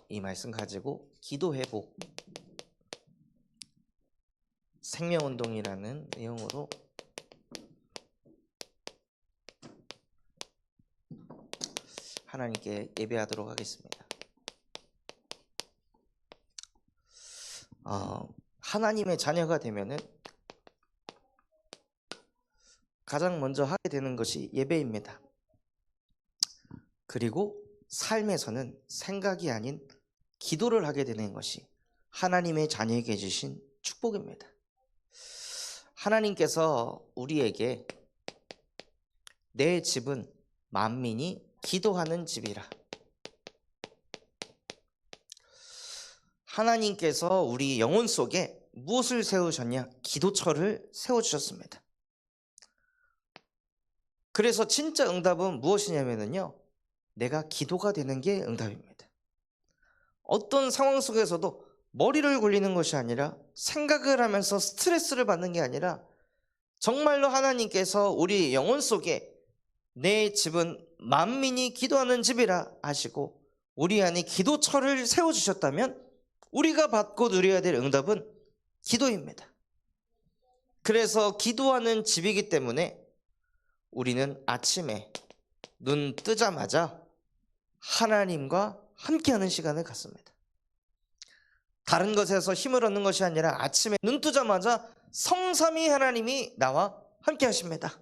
이 말씀 가지고 기도회복 생명운동이라는 내용으로 하나님께 예배하도록 하겠습니다. 하나님의 자녀가 되면은 가장 먼저 하게 되는 것이 예배입니다. 그리고 삶에서는 생각이 아닌 기도를 하게 되는 것이 하나님의 자녀에게 주신 축복입니다. 하나님께서 우리에게 내 집은 만민이 기도하는 집이라. 하나님께서 우리 영혼 속에 무엇을 세우셨냐? 기도처를 세워주셨습니다. 그래서 진짜 응답은 무엇이냐면요, 내가 기도가 되는 게 응답입니다. 어떤 상황 속에서도 머리를 굴리는 것이 아니라, 생각을 하면서 스트레스를 받는 게 아니라, 정말로 하나님께서 우리 영혼 속에 내 집은 만민이 기도하는 집이라 하시고 우리 안에 기도처를 세워주셨다면 우리가 받고 누려야 될 응답은 기도입니다. 그래서 기도하는 집이기 때문에 우리는 아침에 눈 뜨자마자 하나님과 함께하는 시간을 갖습니다. 다른 것에서 힘을 얻는 것이 아니라 아침에 눈 뜨자마자 성삼위 하나님이 나와 함께 하십니다.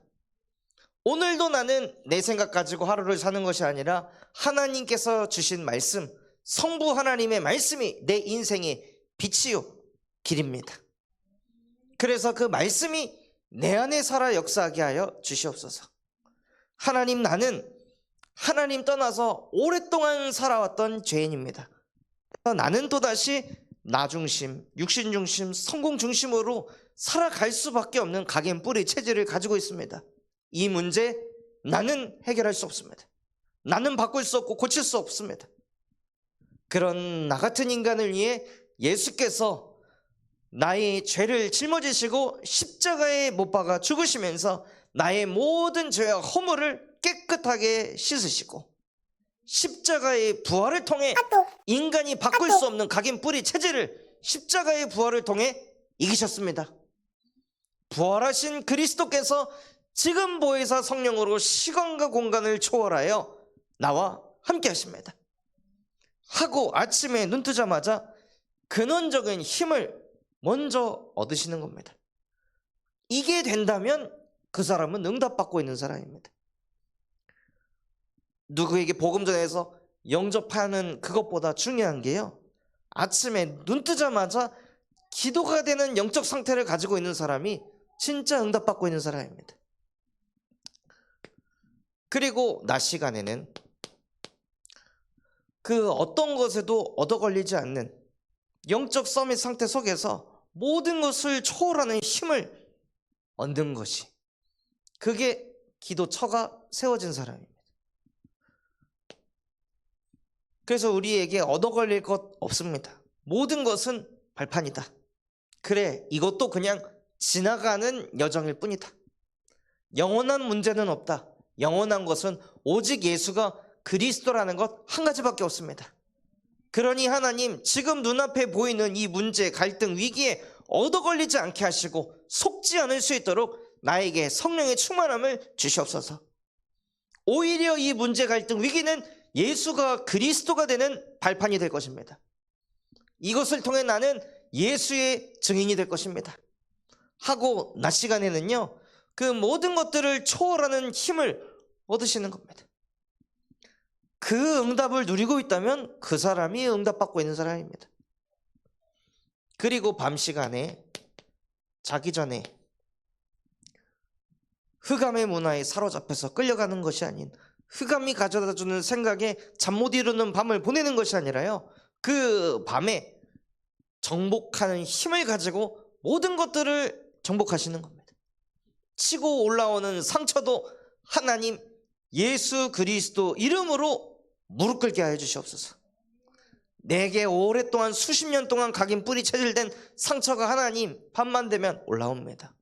오늘도 나는 내 생각 가지고 하루를 사는 것이 아니라 하나님께서 주신 말씀, 성부 하나님의 말씀이 내 인생의 빛이요 길입니다. 그래서 그 말씀이 내 안에 살아 역사하게 하여 주시옵소서. 하나님, 나는 하나님 떠나서 오랫동안 살아왔던 죄인입니다. 나는 또다시 나 중심, 육신 중심, 성공 중심으로 살아갈 수밖에 없는 각인 뿌리 체질을 가지고 있습니다. 이 문제 나는 해결할 수 없습니다. 나는 바꿀 수 없고 고칠 수 없습니다. 그런 나 같은 인간을 위해 예수께서 나의 죄를 짊어지시고 십자가에 못 박아 죽으시면서 나의 모든 죄와 허물을 깨끗하게 씻으시고 십자가의 부활을 통해 인간이 바꿀 수 없는 각인 뿌리 체질을 십자가의 부활을 통해 이기셨습니다. 부활하신 그리스도께서 지금 보혜사 성령으로 시간과 공간을 초월하여 나와 함께 하십니다. 하고 아침에 눈 뜨자마자 근원적인 힘을 먼저 얻으시는 겁니다. 이게 된다면 그 사람은 응답받고 있는 사람입니다. 누구에게 복음 전해서 영접하는 그것보다 중요한 게요, 아침에 눈 뜨자마자 기도가 되는 영적 상태를 가지고 있는 사람이 진짜 응답받고 있는 사람입니다. 그리고 낮 시간에는 그 어떤 것에도 얻어 걸리지 않는 영적 서밋 상태 속에서 모든 것을 초월하는 힘을 얻는 것이, 그게 기도처가 세워진 사람입니다. 그래서 우리에게 얻어 걸릴 것 없습니다. 모든 것은 발판이다. 그래, 이것도 그냥 지나가는 여정일 뿐이다. 영원한 문제는 없다. 영원한 것은 오직 예수가 그리스도라는 것 한 가지밖에 없습니다. 그러니 하나님, 지금 눈앞에 보이는 이 문제, 갈등, 위기에 얻어 걸리지 않게 하시고 속지 않을 수 있도록 나에게 성령의 충만함을 주시옵소서. 오히려 이 문제, 갈등, 위기는 예수가 그리스도가 되는 발판이 될 것입니다. 이것을 통해 나는 예수의 증인이 될 것입니다. 하고 낮 시간에는요, 그 모든 것들을 초월하는 힘을 얻으시는 겁니다. 그 응답을 누리고 있다면 그 사람이 응답받고 있는 사람입니다. 그리고 밤 시간에 자기 전에 흑암의 문화에 사로잡혀서 끌려가는 것이 아닌, 흑암이 가져다주는 생각에 잠 못 이루는 밤을 보내는 것이 아니라요, 그 밤에 정복하는 힘을 가지고 모든 것들을 정복하시는 겁니다. 치고 올라오는 상처도 하나님 예수 그리스도 이름으로 무릎 꿇게 하여 주시옵소서. 내게 오랫동안 수십 년 동안 각인 뿌리 체질된 상처가 하나님 밤만 되면 올라옵니다.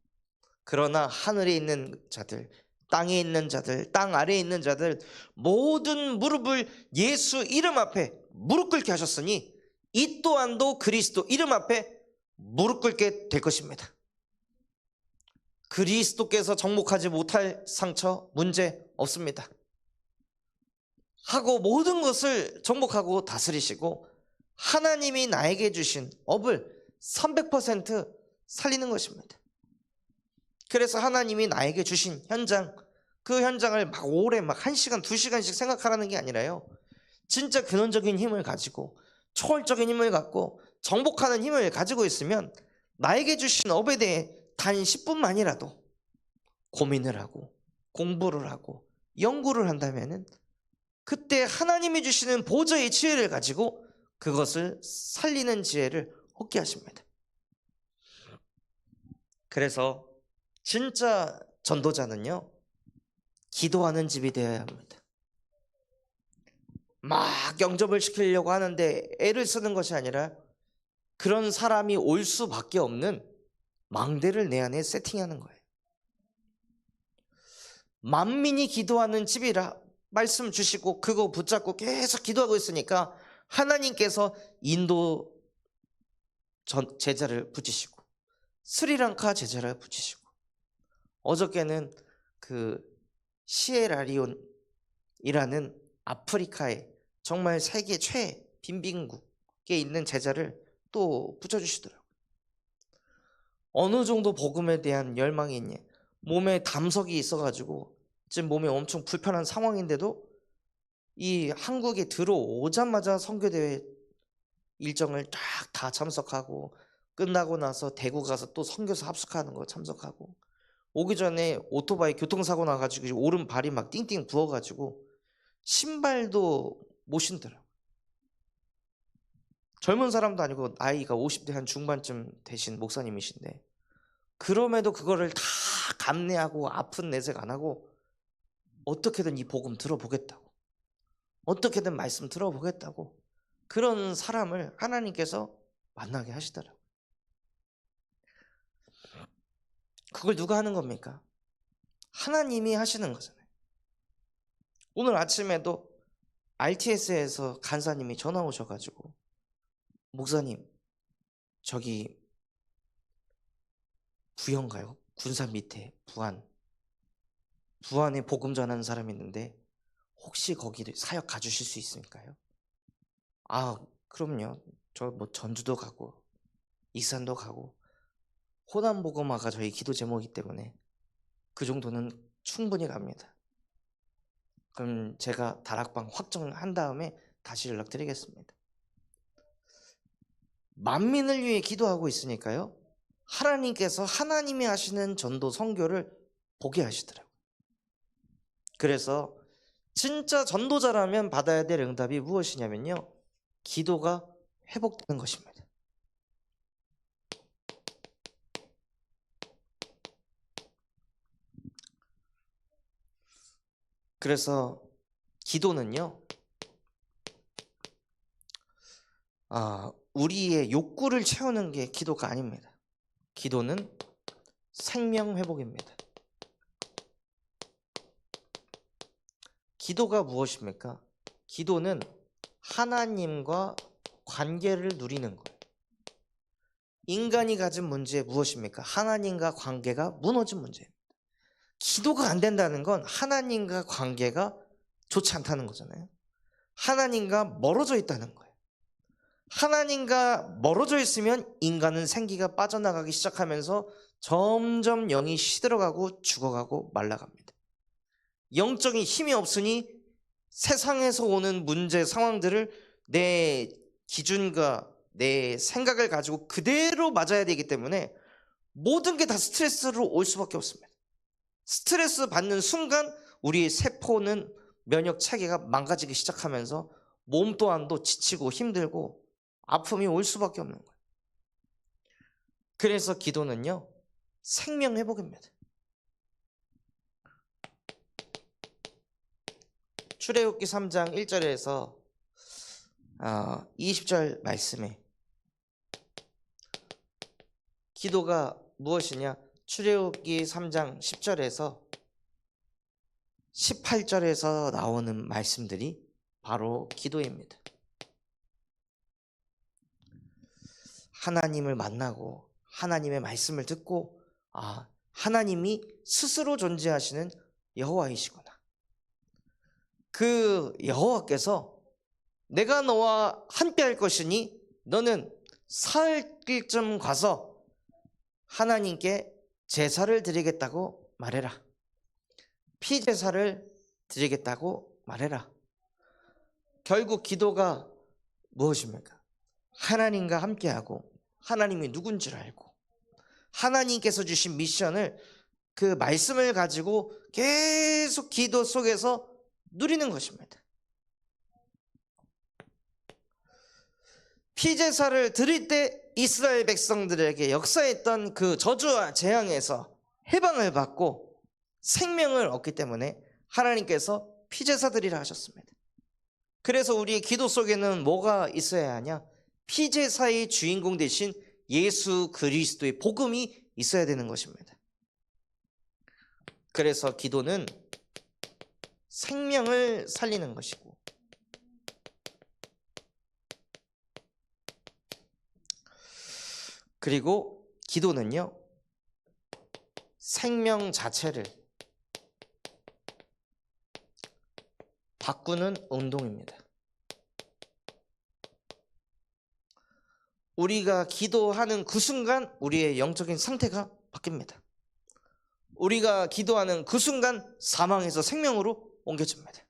그러나 하늘에 있는 자들, 땅에 있는 자들, 땅 아래에 있는 자들 모든 무릎을 예수 이름 앞에 무릎 꿇게 하셨으니 이 또한도 그리스도 이름 앞에 무릎 꿇게 될 것입니다. 그리스도께서 정복하지 못할 상처, 문제 없습니다. 하고 모든 것을 정복하고 다스리시고 하나님이 나에게 주신 업을 300% 살리는 것입니다. 그래서 하나님이 나에게 주신 현장, 그 현장을 막 오래 막 1시간, 2시간씩 생각하라는 게 아니라요, 진짜 근원적인 힘을 가지고 초월적인 힘을 갖고 정복하는 힘을 가지고 있으면 나에게 주신 업에 대해 단 10분만이라도 고민을 하고 공부를 하고 연구를 한다면은 그때 하나님이 주시는 보좌의 지혜를 가지고 그것을 살리는 지혜를 얻게 하십니다. 그래서 진짜 전도자는요, 기도하는 집이 되어야 합니다. 막 영접을 시키려고 하는데 애를 쓰는 것이 아니라 그런 사람이 올 수밖에 없는 망대를 내 안에 세팅하는 거예요. 만민이 기도하는 집이라 말씀 주시고 그거 붙잡고 계속 기도하고 있으니까 하나님께서 인도 제자를 붙이시고 스리랑카 제자를 붙이시고 어저께는 그 시에라리온이라는 아프리카의 정말 세계 최 빈민국에 있는 제자를 또 붙여주시더라고요. 어느 정도 복음에 대한 열망이 있냐, 몸에 담석이 있어가지고 지금 몸에 엄청 불편한 상황인데도 이 한국에 들어오자마자 선교대회 일정을 다 참석하고 끝나고 나서 대구 가서 또 선교사 합숙하는 거 참석하고 오기 전에 오토바이 교통사고 나가지고 오른발이 막 띵띵 부어가지고 신발도 못 신더라고요. 젊은 사람도 아니고 나이가 50대 한 중반쯤 되신 목사님이신데 그럼에도 그거를 다 감내하고 아픈 내색 안 하고 어떻게든 이 복음 들어보겠다고, 어떻게든 말씀 들어보겠다고 그런 사람을 하나님께서 만나게 하시더라고요. 그걸 누가 하는 겁니까? 하나님이 하시는 거잖아요. 오늘 아침에도 RTS에서 간사님이 전화 오셔가지고 목사님 저기 부영가요? 군산 밑에 부안에 복음 전하는 사람이 있는데 혹시 거기 사역 가주실 수 있을까요? 아 그럼요. 저 뭐 전주도 가고 익산도 가고 호남 복음화가 저희 기도 제목이기 때문에 그 정도는 충분히 갑니다. 그럼 제가 다락방 확정한 다음에 다시 연락드리겠습니다. 만민을 위해 기도하고 있으니까요, 하나님께서 하나님이 하시는 전도 선교를 보게 하시더라고요. 그래서 진짜 전도자라면 받아야 될 응답이 무엇이냐면요, 기도가 회복되는 것입니다. 그래서 기도는요, 우리의 욕구를 채우는 게 기도가 아닙니다. 기도는 생명 회복입니다. 기도가 무엇입니까? 기도는 하나님과 관계를 누리는 거예요. 인간이 가진 문제 무엇입니까? 하나님과 관계가 무너진 문제입니다. 기도가 안 된다는 건 하나님과 관계가 좋지 않다는 거잖아요. 하나님과 멀어져 있다는 거예요. 하나님과 멀어져 있으면 인간은 생기가 빠져나가기 시작하면서 점점 영이 시들어가고 죽어가고 말라갑니다. 영적인 힘이 없으니 세상에서 오는 문제 상황들을 내 기준과 내 생각을 가지고 그대로 맞아야 되기 때문에 모든 게 다 스트레스로 올 수밖에 없습니다. 스트레스 받는 순간 우리의 세포는 면역 체계가 망가지기 시작하면서 몸 또한도 지치고 힘들고 아픔이 올 수밖에 없는 거예요. 그래서 기도는요, 생명 회복입니다. 출애굽기 3장 1절에서 20절 말씀에 기도가 무엇이냐? 출애굽기 3장 10절에서 18절에서 나오는 말씀들이 바로 기도입니다. 하나님을 만나고 하나님의 말씀을 듣고 하나님이 스스로 존재하시는 여호와이시구나. 그 여호와께서 내가 너와 함께 할 것이니 너는 사흘 길쯤 가서 하나님께 제사를 드리겠다고 말해라. 피제사를 드리겠다고 말해라. 결국 기도가 무엇입니까? 하나님과 함께하고 하나님이 누군지를 알고 하나님께서 주신 미션을, 그 말씀을 가지고 계속 기도 속에서 누리는 것입니다. 피제사를 드릴 때 이스라엘 백성들에게 역사했던 그 저주와 재앙에서 해방을 받고 생명을 얻기 때문에 하나님께서 피제사 드리라 하셨습니다. 그래서 우리의 기도 속에는 뭐가 있어야 하냐? 피제사의 주인공 대신 예수 그리스도의 복음이 있어야 되는 것입니다. 그래서 기도는 생명을 살리는 것이고, 그리고 기도는요, 생명 자체를 바꾸는 운동입니다. 우리가 기도하는 그 순간 우리의 영적인 상태가 바뀝니다. 우리가 기도하는 그 순간 사망에서 생명으로 옮겨집니다.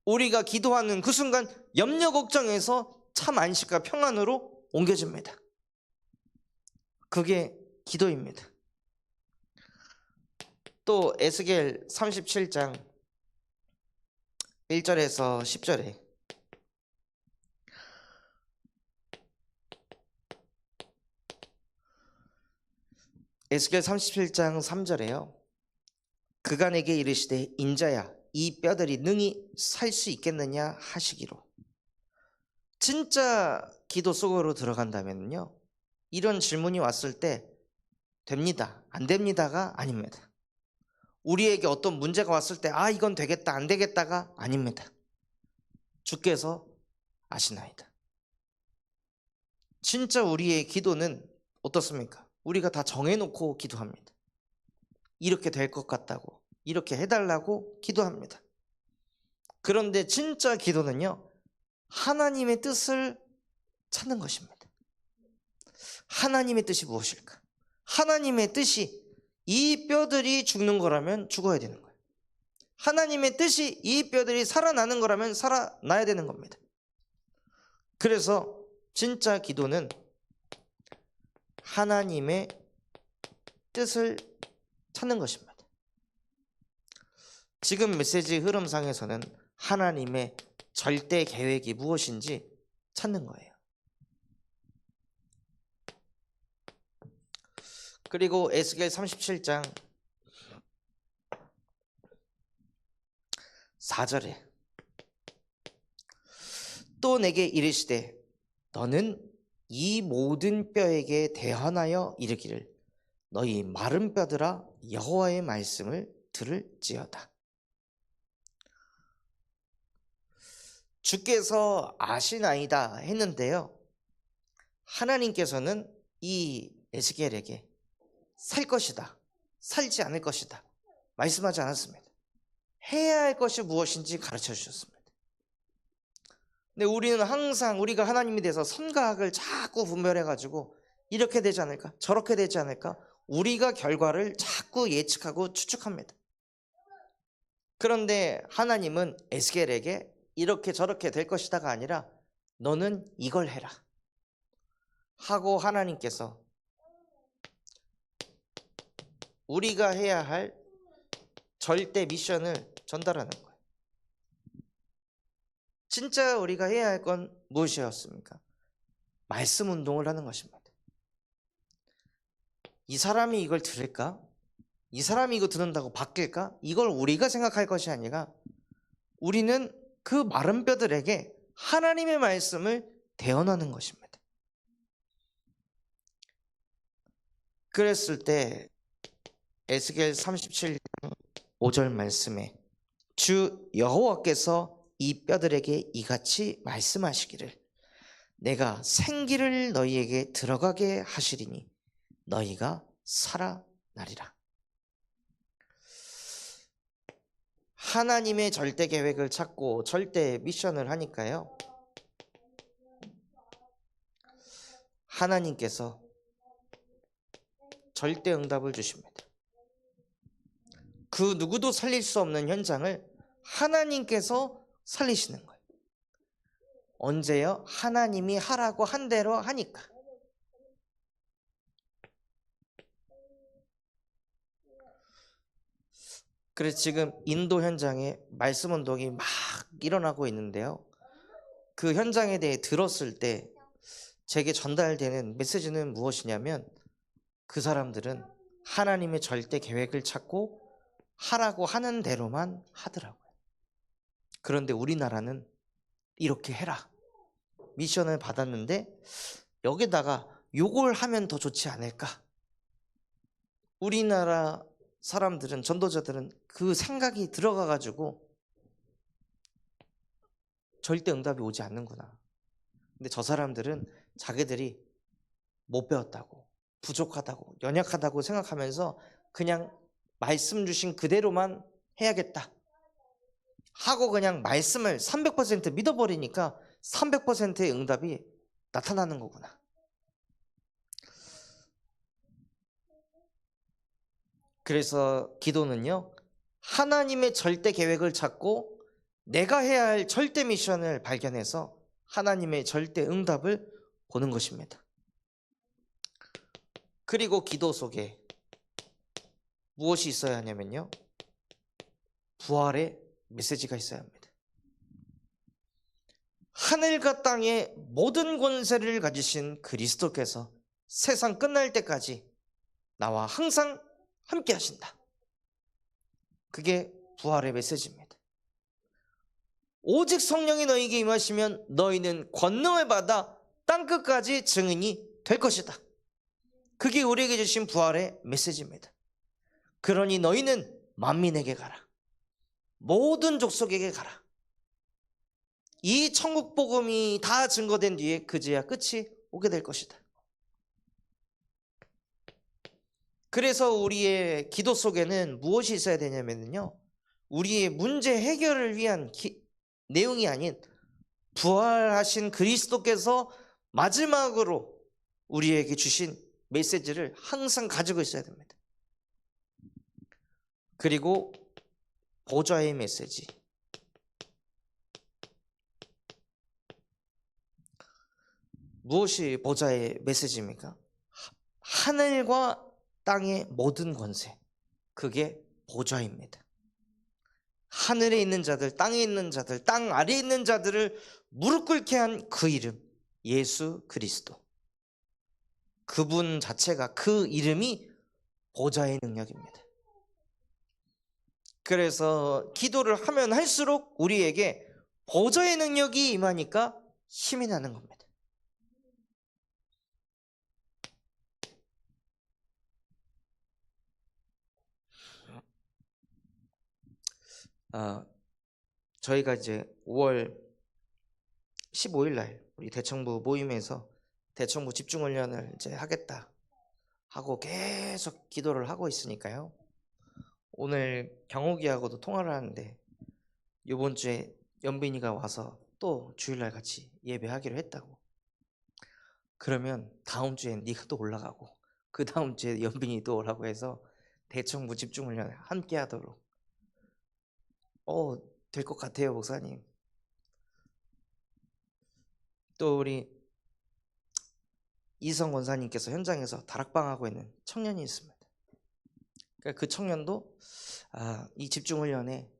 우리가 기도하는 그 순간 염려 걱정에서 참 안식과 평안으로 옮겨집니다. 그게 기도입니다. 또 에스겔 37장 1절에서 10절에 에스겔 37장 3절에요. 그가 내게 이르시되 인자야 이 뼈들이 능히 살 수 있겠느냐 하시기로. 진짜 기도 속으로 들어간다면요, 이런 질문이 왔을 때 됩니다, 안 됩니다가 아닙니다. 우리에게 어떤 문제가 왔을 때 이건 되겠다 안 되겠다가 아닙니다. 주께서 아시나이다. 진짜 우리의 기도는 어떻습니까? 우리가 다 정해놓고 기도합니다. 이렇게 될 것 같다고, 이렇게 해달라고 기도합니다. 그런데 진짜 기도는요, 하나님의 뜻을 찾는 것입니다. 하나님의 뜻이 무엇일까? 하나님의 뜻이 이 뼈들이 죽는 거라면 죽어야 되는 거예요. 하나님의 뜻이 이 뼈들이 살아나는 거라면 살아나야 되는 겁니다. 그래서 진짜 기도는 하나님의 뜻을 찾는 것입니다. 지금 메시지 흐름상에서는 하나님의 절대 계획이 무엇인지 찾는 거예요. 그리고 에스겔 37장 4절에 또 내게 이르시되 너는 이 모든 뼈에게 대언하여 이르기를 너희 마른 뼈들아 여호와의 말씀을 들을지어다. 주께서 아시나이다 했는데요, 하나님께서는 이 에스겔에게 살 것이다, 살지 않을 것이다 말씀하지 않았습니다. 해야 할 것이 무엇인지 가르쳐 주셨습니다. 근데 우리는 항상 우리가 하나님에 대해서 선과 악을 자꾸 분별해가지고 이렇게 되지 않을까, 저렇게 되지 않을까, 우리가 결과를 자꾸 예측하고 추측합니다. 그런데 하나님은 에스겔에게 이렇게 저렇게 될 것이다가 아니라 너는 이걸 해라 하고, 하나님께서 우리가 해야 할 절대 미션을 전달하는 거예요. 진짜 우리가 해야 할 건 무엇이었습니까? 말씀 운동을 하는 것입니다. 이 사람이 이걸 들을까? 이 사람이 이거 듣는다고 바뀔까? 이걸 우리가 생각할 것이 아니라 우리는 그 마른 뼈들에게 하나님의 말씀을 대언하는 것입니다. 그랬을 때 에스겔 37장 5절 말씀에 주 여호와께서 이 뼈들에게 이같이 말씀하시기를 내가 생기를 너희에게 들어가게 하시리니 너희가 살아나리라. 하나님의 절대 계획을 찾고 절대 미션을 하니까요, 하나님께서 절대 응답을 주십니다. 그 누구도 살릴 수 없는 현장을 하나님께서 살리시는 거예요. 언제요? 하나님이 하라고 한 대로 하니까. 그래서 지금 인도 현장에 말씀 운동이 막 일어나고 있는데요, 그 현장에 대해 들었을 때 제게 전달되는 메시지는 무엇이냐면, 그 사람들은 하나님의 절대 계획을 찾고 하라고 하는 대로만 하더라고요. 그런데 우리나라는 이렇게 해라 미션을 받았는데 여기다가 요걸 하면 더 좋지 않을까? 우리나라 사람들은, 전도자들은 그 생각이 들어가 가지고 절대 응답이 오지 않는구나. 근데 저 사람들은 자기들이 못 배웠다고, 부족하다고, 연약하다고 생각하면서 그냥 말씀 주신 그대로만 해야겠다 하고 그냥 말씀을 300% 믿어버리니까 300%의 응답이 나타나는 거구나. 그래서 기도는요, 하나님의 절대 계획을 찾고 내가 해야 할 절대 미션을 발견해서 하나님의 절대 응답을 보는 것입니다. 그리고 기도 속에 무엇이 있어야 하냐면요, 부활의 메시지가 있어야 합니다. 하늘과 땅의 모든 권세를 가지신 그리스도께서 세상 끝날 때까지 나와 항상 함께 하신다. 그게 부활의 메시지입니다. 오직 성령이 너희에게 임하시면 너희는 권능을 받아 땅끝까지 증인이 될 것이다. 그게 우리에게 주신 부활의 메시지입니다. 그러니 너희는 만민에게 가라. 모든 족속에게 가라. 이 천국 복음이 다 증거된 뒤에 그제야 끝이 오게 될 것이다. 그래서 우리의 기도 속에는 무엇이 있어야 되냐면요, 우리의 문제 해결을 위한 내용이 아닌 부활하신 그리스도께서 마지막으로 우리에게 주신 메시지를 항상 가지고 있어야 됩니다. 그리고 보좌의 메시지. 무엇이 보좌의 메시지입니까? 하늘과 땅의 모든 권세, 그게 보좌입니다. 하늘에 있는 자들, 땅에 있는 자들, 땅 아래에 있는 자들을 무릎 꿇게 한 그 이름, 예수 그리스도. 그분 자체가, 그 이름이 보좌의 능력입니다. 그래서 기도를 하면 할수록 우리에게 보좌의 능력이 임하니까 힘이 나는 겁니다. 저희가 이제 5월 15일 날 우리 대청부 모임에서 대청부 집중훈련을 이제 하겠다 하고 계속 기도를 하고 있으니까요, 오늘 경욱이하고도 통화를 하는데 이번 주에 연빈이가 와서 또 주일날 같이 예배하기로 했다고. 그러면 다음 주엔 네가 또 올라가고 그 다음 주에 연빈이 또 오라고 해서 대청부 집중훈련을 함께 하도록 될 것 같아요, 목사님. 또 우리 이성 권사님께서 현장에서 다락방하고 있는 청년이 있습니다. 그러니까 그 청년도 이 집중훈련에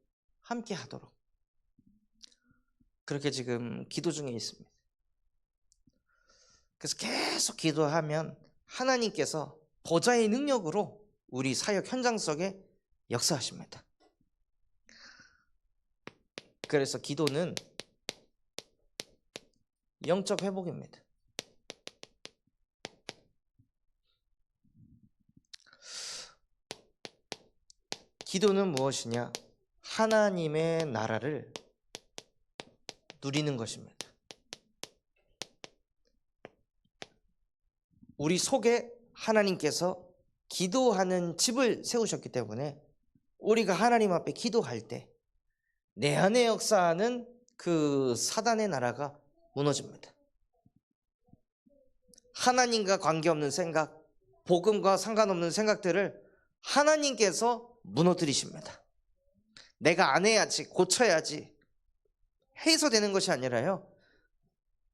함께 하도록 그렇게 지금 기도 중에 있습니다. 그래서 계속 기도하면 하나님께서 보좌의 능력으로 우리 사역 현장 속에 역사하십니다. 그래서 기도는 영적 회복입니다. 기도는 무엇이냐? 하나님의 나라를 누리는 것입니다. 우리 속에 하나님께서 기도하는 집을 세우셨기 때문에 우리가 하나님 앞에 기도할 때 내 안에 역사하는 그 사단의 나라가 무너집니다. 하나님과 관계없는 생각, 복음과 상관없는 생각들을 하나님께서 무너뜨리십니다. 내가 안 해야지, 고쳐야지 해서 되는 것이 아니라요,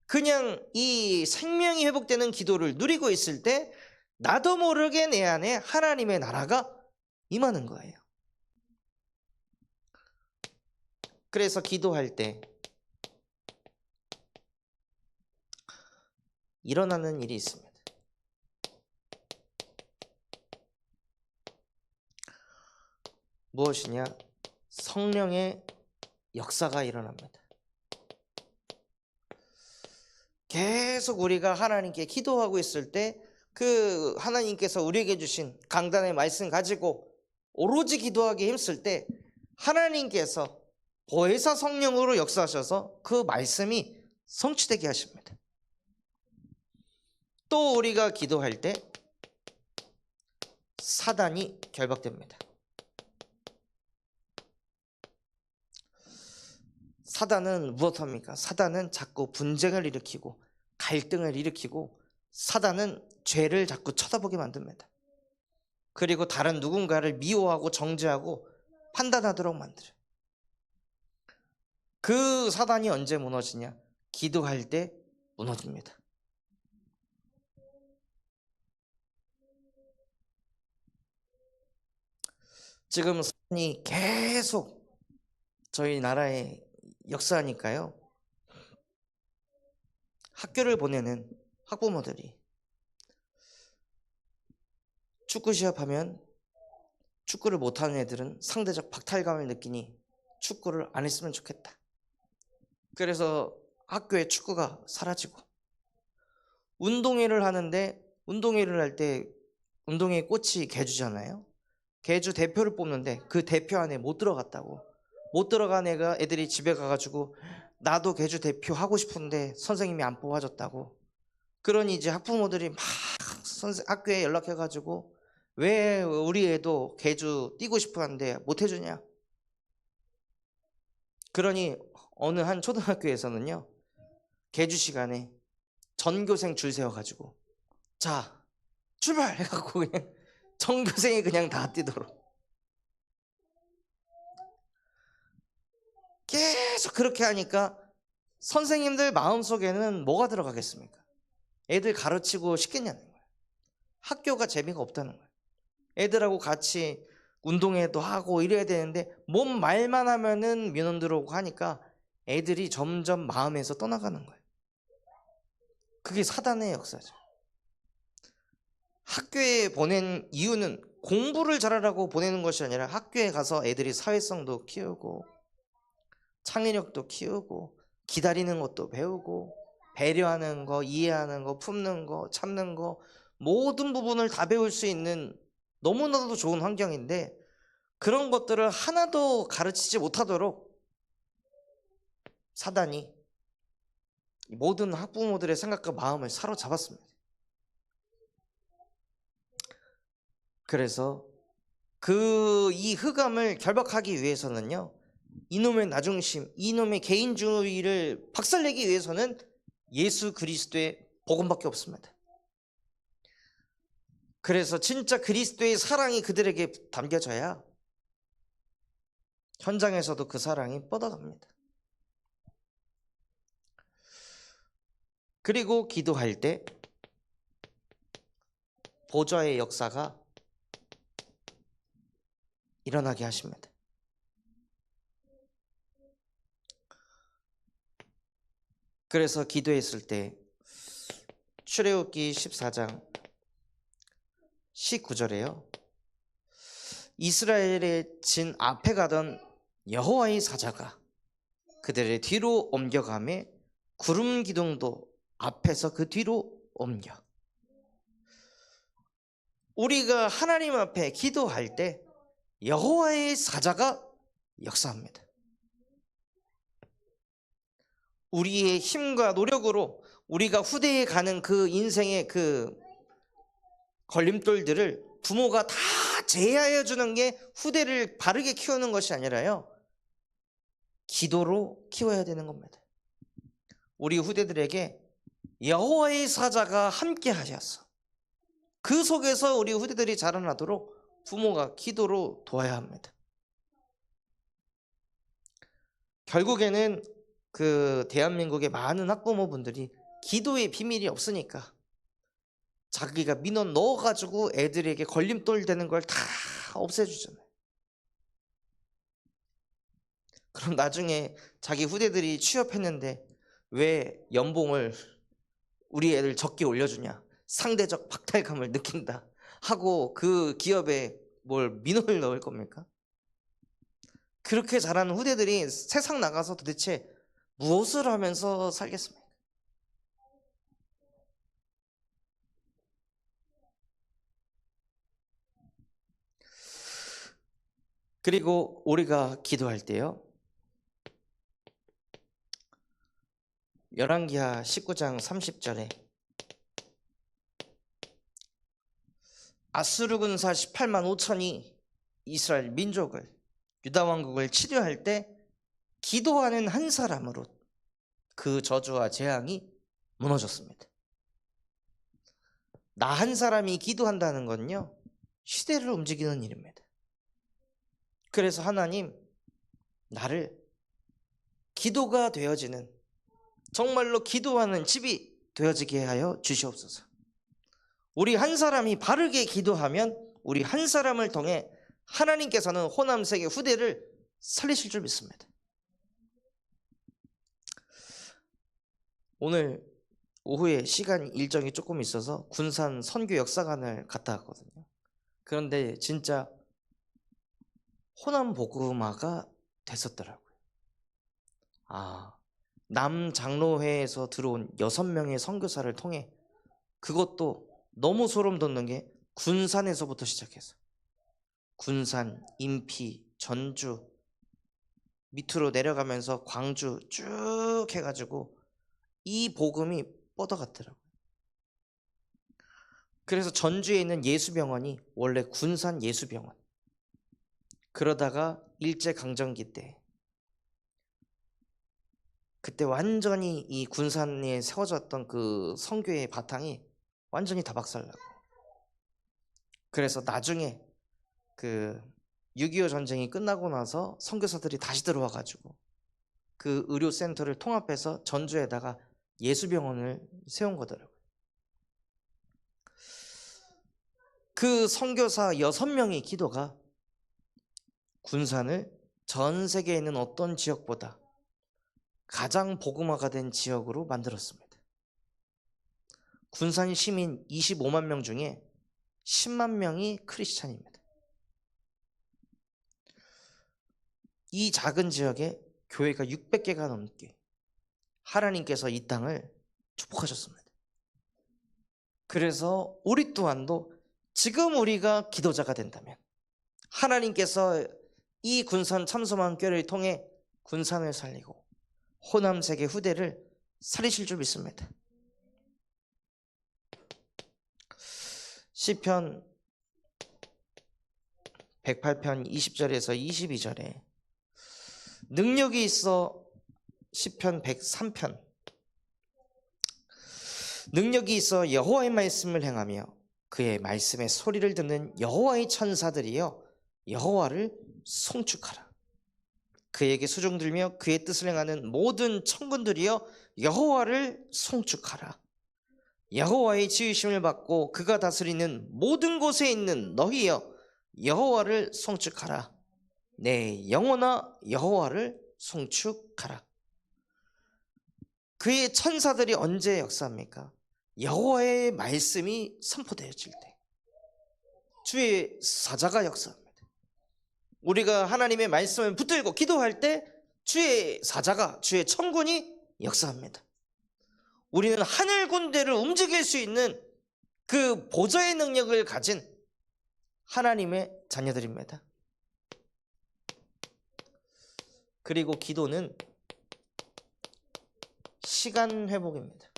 그냥 이 생명이 회복되는 기도를 누리고 있을 때 나도 모르게 내 안에 하나님의 나라가 임하는 거예요. 그래서 기도할 때 일어나는 일이 있습니다. 무엇이냐? 성령의 역사가 일어납니다. 계속 우리가 하나님께 기도하고 있을 때 그 하나님께서 우리에게 주신 강단의 말씀 가지고 오로지 기도하기 힘쓸 때 하나님께서 보혜사 성령으로 역사하셔서 그 말씀이 성취되게 하십니다. 또 우리가 기도할 때 사단이 결박됩니다. 사단은 무엇합니까? 사단은 자꾸 분쟁을 일으키고 갈등을 일으키고 사단은 죄를 자꾸 쳐다보게 만듭니다. 그리고 다른 누군가를 미워하고 정죄하고 판단하도록 만들어요. 그 사단이 언제 무너지냐? 기도할 때 무너집니다. 지금 사단이 계속 저희 나라에 역사하니까요, 학교를 보내는 학부모들이 축구 시합하면 축구를 못하는 애들은 상대적 박탈감을 느끼니 축구를 안 했으면 좋겠다. 그래서 학교에 축구가 사라지고, 운동회를 하는데 운동회를 할 때 운동회 꽃이 개주잖아요. 개주 대표를 뽑는데 그 대표 안에 못 들어갔다고, 못 들어간 애들이 집에 가가지고 나도 개주 대표 하고 싶은데 선생님이 안 뽑아줬다고. 그러니 이제 학부모들이 막 학교에 연락해가지고 왜 우리 애도 개주 뛰고 싶어 하는데 못 해주냐. 그러니 어느 한 초등학교에서는요, 개주 시간에 전교생 줄 세워가지고 자 출발 해갖고 그냥 전교생이 그냥 다 뛰도록 계속 그렇게 하니까 선생님들 마음속에는 뭐가 들어가겠습니까? 애들 가르치고 싶겠냐는 거예요. 학교가 재미가 없다는 거예요. 애들하고 같이 운동회도 하고 이래야 되는데 몸 말만 하면은 민원 들어오고 하니까 애들이 점점 마음에서 떠나가는 거예요. 그게 사단의 역사죠. 학교에 보낸 이유는 공부를 잘하라고 보내는 것이 아니라 학교에 가서 애들이 사회성도 키우고 창의력도 키우고 기다리는 것도 배우고 배려하는 거, 이해하는 거, 품는 거, 참는 거, 모든 부분을 다 배울 수 있는 너무나도 좋은 환경인데 그런 것들을 하나도 가르치지 못하도록 사단이 모든 학부모들의 생각과 마음을 사로잡았습니다. 그래서 이 흑암을 결박하기 위해서는요, 이놈의 나중심, 이놈의 개인주의를 박살내기 위해서는 예수 그리스도의 복음밖에 없습니다. 그래서 진짜 그리스도의 사랑이 그들에게 담겨져야 현장에서도 그 사랑이 뻗어갑니다. 그리고 기도할 때 보좌의 역사가 일어나게 하십니다. 그래서 기도했을 때 출애굽기 14장 19절에요. 이스라엘의 진 앞에 가던 여호와의 사자가 그들의 뒤로 옮겨가매 구름 기둥도 앞에서 그 뒤로 옮겨. 우리가 하나님 앞에 기도할 때 여호와의 사자가 역사합니다. 우리의 힘과 노력으로 우리가 후대에 가는 그 인생의 그 걸림돌들을 부모가 다 제하여 주는 게 후대를 바르게 키우는 것이 아니라요, 기도로 키워야 되는 겁니다. 우리 후대들에게 여호와의 사자가 함께 하셔서 그 속에서 우리 후대들이 자라나도록 부모가 기도로 도와야 합니다. 결국에는 그 대한민국의 많은 학부모분들이 기도의 비밀이 없으니까 자기가 민원 넣어가지고 애들에게 걸림돌 되는 걸 다 없애주잖아요. 그럼 나중에 자기 후대들이 취업했는데 왜 연봉을 우리 애들 적게 올려주냐, 상대적 박탈감을 느낀다 하고 그 기업에 뭘 민원을 넣을 겁니까? 그렇게 자라는 후대들이 세상 나가서 도대체 무엇을 하면서 살겠습니까? 그리고 우리가 기도할 때요, 열왕기하 19장 30절에 아수르 군사 18만 5천이 이스라엘 민족을, 유다 왕국을 치료할 때 기도하는 한 사람으로 그 저주와 재앙이 무너졌습니다. 나 한 사람이 기도한다는 건요, 시대를 움직이는 일입니다. 그래서 하나님, 나를 기도가 되어지는, 정말로 기도하는 집이 되어지게 하여 주시옵소서. 우리 한 사람이 바르게 기도하면 우리 한 사람을 통해 하나님께서는 호남세계 후대를 살리실 줄 믿습니다. 오늘 오후에 시간 일정이 조금 있어서 군산 선교 역사관을 갔다 왔거든요. 그런데 진짜 호남 복음화가 됐었더라고요. 남장로회에서 들어온 6명의 선교사를 통해, 그것도 너무 소름 돋는 게 군산에서부터 시작해서 군산, 인피, 전주 밑으로 내려가면서 광주 쭉 해가지고 이 복음이 뻗어갔더라고요. 그래서 전주에 있는 예수병원이 원래 군산 예수병원, 그러다가 일제강점기 때 그때 완전히 이 군산에 세워졌던 그 선교의 바탕이 완전히 다 박살나고, 그래서 나중에 그 6.25 전쟁이 끝나고 나서 선교사들이 다시 들어와가지고 그 의료센터를 통합해서 전주에다가 예수병원을 세운 거더라고요. 그 선교사 6명의 기도가 군산을 전 세계에 있는 어떤 지역보다 가장 복음화가 된 지역으로 만들었습니다. 군산 시민 25만 명 중에 10만 명이 크리스찬입니다. 이 작은 지역에 교회가 600개가 넘게 하나님께서 이 땅을 축복하셨습니다. 그래서 우리 또한도 지금 우리가 기도자가 된다면 하나님께서 이 군산 참소망교회를 통해 군산을 살리고 호남 세계 후대를 살리실 줄 믿습니다. 시편 108편 20절에서 22절에 능력이 있어, 시편 103편, 능력이 있어 여호와의 말씀을 행하며 그의 말씀의 소리를 듣는 여호와의 천사들이여 여호와를 송축하라. 그에게 수종 들며 그의 뜻을 행하는 모든 천군들이여 여호와를 송축하라. 여호와의 지으심을 받고 그가 다스리는 모든 곳에 있는 너희여 여호와를 송축하라. 내 영혼아 여호와를 송축하라. 그의 천사들이 언제 역사합니까? 여호와의 말씀이 선포되어질 때 주의 사자가 역사합니다. 우리가 하나님의 말씀을 붙들고 기도할 때 주의 사자가, 주의 천군이 역사합니다. 우리는 하늘 군대를 움직일 수 있는 그 보좌의 능력을 가진 하나님의 자녀들입니다. 그리고 기도는 시간 회복입니다.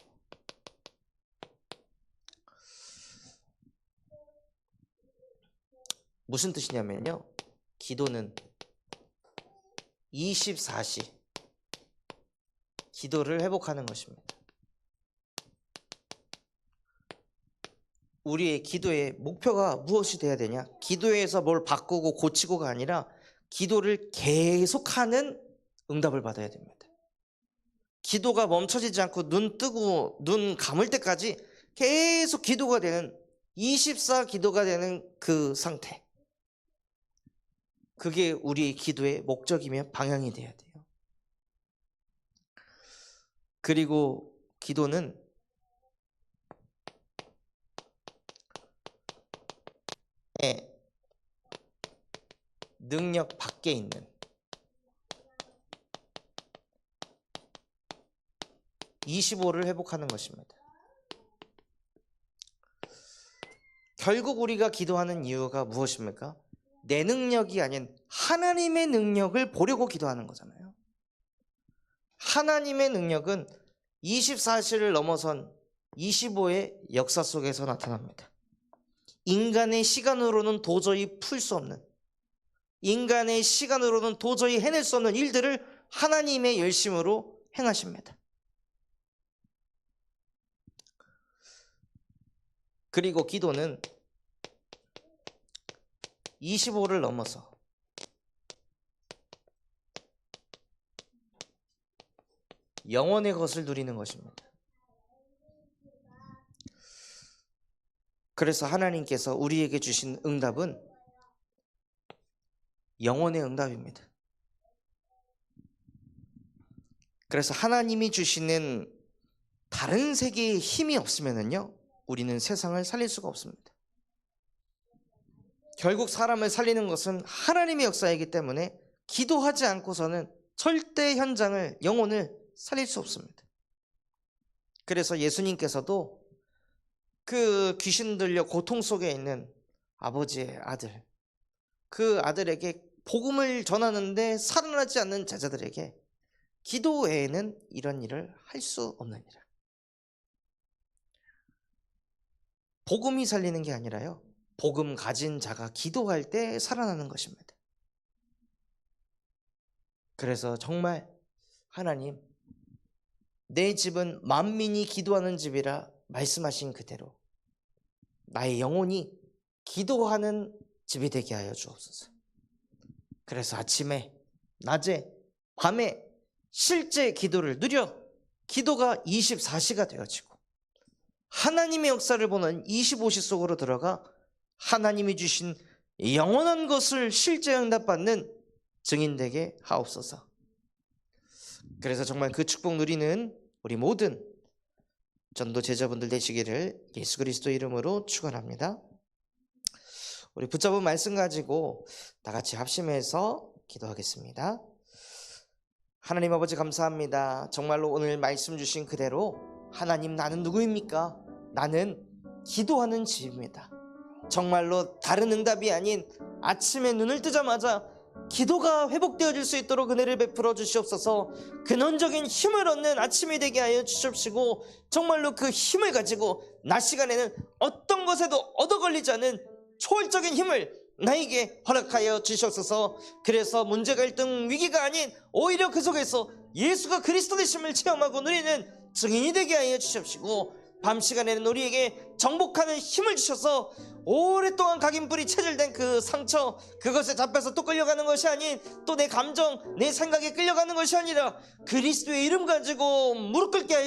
무슨 뜻이냐면요, 기도는 24시 기도를 회복하는 것입니다. 우리의 기도의 목표가 무엇이 돼야 되냐? 기도에서 뭘 바꾸고 고치고가 아니라 기도를 계속하는 응답을 받아야 됩니다. 기도가 멈춰지지 않고 눈 뜨고 눈 감을 때까지 계속 기도가 되는 24 기도가 되는 그 상태, 그게 우리의 기도의 목적이며 방향이 돼야 돼요. 그리고 기도는 능력 밖에 있는 (25를) 회복하는 것입니다. 결국 우리가 기도하는 이유가 무엇입니까? 내 능력이 아닌 하나님의 능력을 보려고 기도하는 거잖아요. 하나님의 능력은 24시를 넘어선 25의 역사 속에서 나타납니다. 인간의 시간으로는 도저히 풀 수 없는, 인간의 시간으로는 도저히 해낼 수 없는 일들을 하나님의 열심으로 행하십니다. 그리고 기도는 25를 넘어서 영원의 것을 누리는 것입니다. 그래서 하나님께서 우리에게 주신 응답은 영원의 응답입니다. 그래서 하나님이 주시는 다른 세계의 힘이 없으면요, 우리는 세상을 살릴 수가 없습니다. 결국 사람을 살리는 것은 하나님의 역사이기 때문에 기도하지 않고서는 절대 현장을, 영혼을 살릴 수 없습니다. 그래서 예수님께서도 그 귀신 들려 고통 속에 있는 아버지의 아들, 그 아들에게 복음을 전하는데 살아나지 않는 제자들에게 기도 외에는 이런 일을 할 수 없느니라. 복음이 살리는 게 아니라요, 복음 가진 자가 기도할 때 살아나는 것입니다. 그래서 정말 하나님, 내 집은 만민이 기도하는 집이라 말씀하신 그대로 나의 영혼이 기도하는 집이 되게 하여 주옵소서. 그래서 아침에, 낮에, 밤에 실제 기도를 누려 기도가 24시가 되어지고 하나님의 역사를 보는 25시 속으로 들어가 하나님이 주신 영원한 것을 실제 응답받는 증인 되게 하옵소서. 그래서 정말 그 축복 누리는 우리 모든 전도 제자분들 되시기를 예수 그리스도 이름으로 축원합니다. 우리 붙잡은 말씀 가지고 다 같이 합심해서 기도하겠습니다. 하나님 아버지 감사합니다. 정말로 오늘 말씀 주신 그대로 하나님, 나는 누구입니까? 나는 기도하는 집입니다. 정말로 다른 응답이 아닌 아침에 눈을 뜨자마자 기도가 회복되어질 수 있도록 은혜를 베풀어 주시옵소서. 근원적인 힘을 얻는 아침이 되게 하여 주시옵시고 정말로 그 힘을 가지고 낮 시간에는 어떤 것에도 얻어 걸리지 않은 초월적인 힘을 나에게 허락하여 주시옵소서. 그래서 문제가 1등 위기가 아닌 오히려 그 속에서 예수가 그리스도 되심을 체험하고 누리는 증인이 되게 하여 주시옵시고 밤 시간에는 우리에게 정복하는 힘을 주셔서 오랫동안 각인뿔이 체질된 그 상처, 그것에 잡혀서 또 끌려가는 것이 아닌 또 내 감정, 내 생각에 끌려가는 것이 아니라 그리스도의 이름 가지고 무릎 꿇게 하여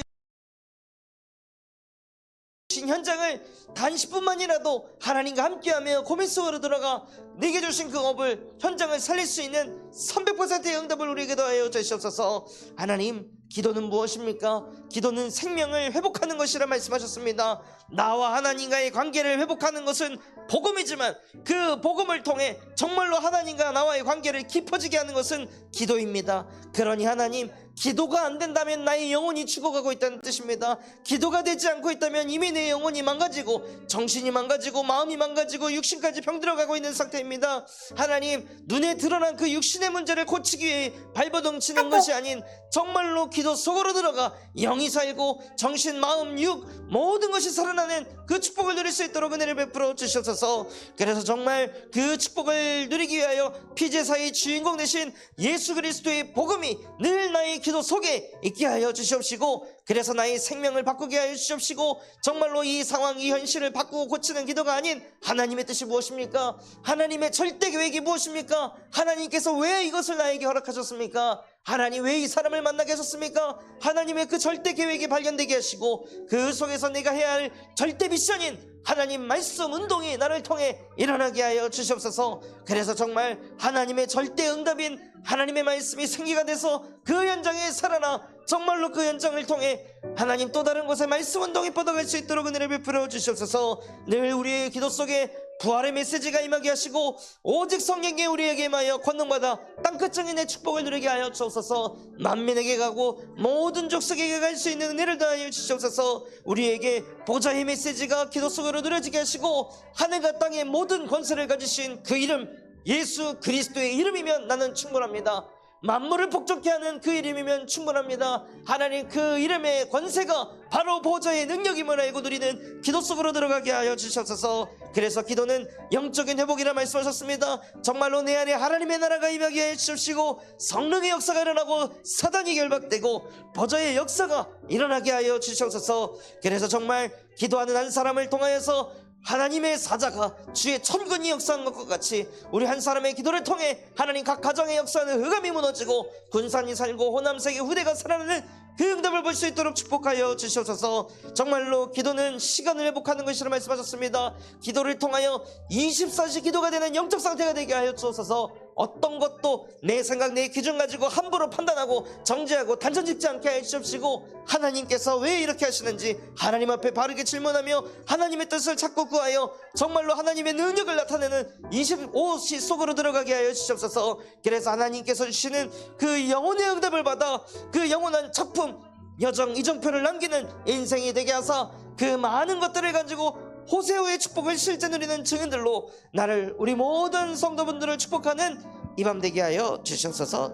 주신 현장을 단 10분만이라도 하나님과 함께하며 고민 속으로 들어가 내게 주신 그 업을, 현장을 살릴 수 있는 300%의 응답을 우리에게 더하여 주시옵소서. 하나님, 기도는 무엇입니까? 기도는 생명을 회복하는 것이라 말씀하셨습니다. 나와 하나님과의 관계를 회복하는 것은 복음이지만 그 복음을 통해 정말로 하나님과 나와의 관계를 깊어지게 하는 것은 기도입니다. 그러니 하나님, 기도가 안 된다면 나의 영혼이 죽어가고 있다는 뜻입니다. 기도가 되지 않고 있다면 이미 내 영혼이 망가지고 정신이 망가지고 마음이 망가지고 육신까지 병들어가고 있는 상태입니다. 하나님, 눈에 드러난 그 육신의 자신의 문제를 고치기 위해 발버둥 치는 것이 아닌 정말로 기도 속으로 들어가 영이 살고 정신, 마음, 육 모든 것이 살아나는 그 축복을 누릴 수 있도록 은혜를 베풀어 주셔서, 그래서 정말 그 축복을 누리기 위하여 피제사의 주인공 되신 예수 그리스도의 복음이 늘 나의 기도 속에 있게 하여 주시옵시고, 그래서 나의 생명을 바꾸게 하여 주시옵시고, 정말로 이 상황, 이 현실을 바꾸고 고치는 기도가 아닌 하나님의 뜻이 무엇입니까? 하나님의 절대 계획이 무엇입니까? 하나님께서 왜 이것을 나에게 허락하셨습니까? 하나님 왜 이 사람을 만나게 하셨습니까? 하나님의 그 절대 계획이 발견되게 하시고, 그 속에서 내가 해야 할 절대 미션인 하나님 말씀 운동이 나를 통해 일어나게 하여 주시옵소서. 그래서 정말 하나님의 절대 응답인 하나님의 말씀이 생기가 돼서 그 현장에 살아나 정말로 그 현장을 통해 하나님 또 다른 곳에 말씀 운동이 뻗어갈 수 있도록 은혜를 베풀어 주시옵소서. 늘 우리의 기도 속에 부활의 메시지가 임하게 하시고, 오직 성령이 우리에게 임하여 권능받아 땅끝 증인의 축복을 누리게 하여 주옵소서. 만민에게 가고 모든 족속에게 갈 수 있는 은혜를 더하여 주시옵소서. 우리에게 보좌의 메시지가 기도 속으로 누려지게 하시고, 하늘과 땅의 모든 권세를 가지신 그 이름 예수 그리스도의 이름이면 나는 충분합니다. 만물을 복종케 하는 그 이름이면 충분합니다. 하나님 그 이름의 권세가 바로 보좌의 능력임을 알고 누리는 기도 속으로 들어가게 하여 주셔서, 그래서 기도는 영적인 회복이라 말씀하셨습니다. 정말로 내 안에 하나님의 나라가 임하게 해 주시고, 성령의 역사가 일어나고 사단이 결박되고 보좌의 역사가 일어나게 하여 주셔서, 그래서 정말 기도하는 한 사람을 통하여서 하나님의 사자가 주의 천군이 역사한 것과 같이 우리 한 사람의 기도를 통해 하나님 각 가정의 역사는 흑암이 무너지고 군산이 살고 호남색의 후대가 살아나는 그 응답을 볼 수 있도록 축복하여 주시옵소서. 정말로 기도는 시간을 회복하는 것이라 말씀하셨습니다. 기도를 통하여 24시 기도가 되는 영적 상태가 되게 하여 주옵소서. 어떤 것도 내 생각, 내 기준 가지고 함부로 판단하고 정죄하고 단정 짓지 않게 해 주시옵시고, 하나님께서 왜 이렇게 하시는지 하나님 앞에 바르게 질문하며 하나님의 뜻을 찾고 구하여 정말로 하나님의 능력을 나타내는 25시 속으로 들어가게 하여 주시옵소서. 그래서 하나님께서 주시는 그 영혼의 응답을 받아 그 영원한 작품, 여정, 이정표를 남기는 인생이 되게 하사 그 많은 것들을 가지고 호세오의 축복을 실제 누리는 증인들로 나를, 우리 모든 성도분들을 축복하는 이 밤 되게 하여 주시옵소서.